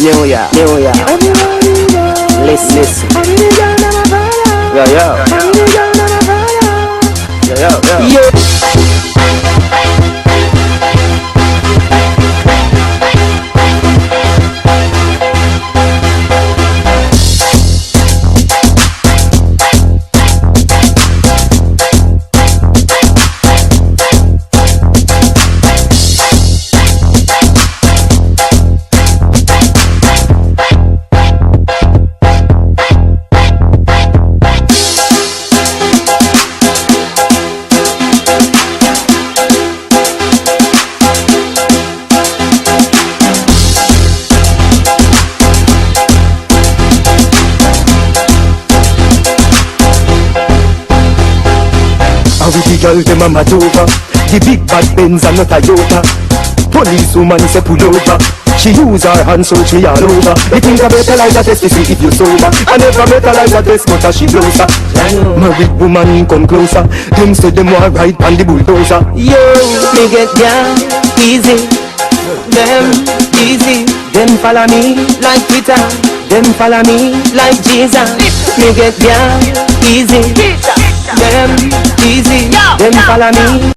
New York, New York. Listen. Yo. With the girl dem a mad over the big bad Benz and not Toyota. Police woman say pull over. She use her hand search me all over. They think I better like that test to see if you sober. I never met her like that test but she closer. Married woman come closer. Them say them want ride on the bulldozer. Yo, me get down easy. Them easy. Them follow me like Twitter. Them follow me like Jesus. Me get down easy. Them easy. Them follow me.